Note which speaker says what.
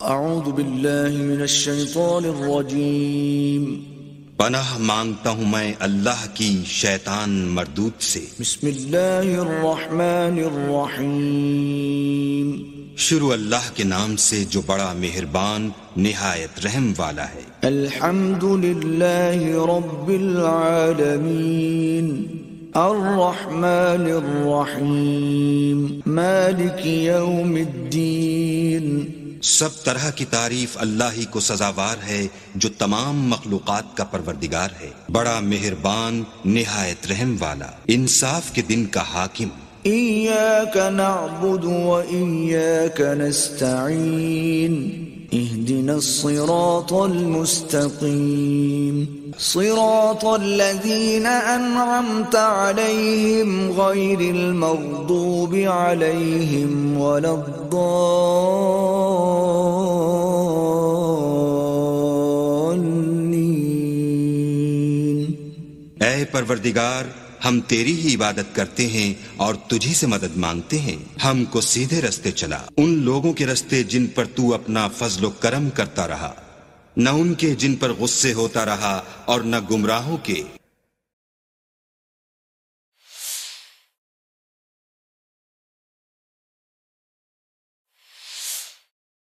Speaker 1: اعوذ باللہ من الشیطان الرجیم
Speaker 2: پناہ مانگتا ہوں میں اللہ کی شیطان مردود سے۔
Speaker 1: بسم اللہ الرحمن الرحیم
Speaker 2: شروع اللہ کے نام سے جو بڑا مہربان نہایت رحم والا ہے۔
Speaker 1: الحمد للہ رب العالمین الرحمن الرحیم مالک یوم الدین۔
Speaker 2: سب طرح کی تعریف اللہ ہی کو سزاوار ہے جو تمام مخلوقات کا پروردگار ہے، بڑا مہربان نہایت رحم والا، انصاف کے دن کا حاکم۔
Speaker 1: ایاک نعبد و ایاک نستعین اہدنا الصراط المستقیم صراط الذین انعمت علیہم غیر المغضوب علیہم ولا الضالین۔
Speaker 2: اے پروردگار، ہم تیری ہی عبادت کرتے ہیں اور تجھی سے مدد مانگتے ہیں، ہم کو سیدھے رستے چلا، ان لوگوں کے رستے جن پر تو اپنا فضل و کرم کرتا رہا، نہ ان کے جن پر غصے ہوتا رہا اور نہ گمراہوں کے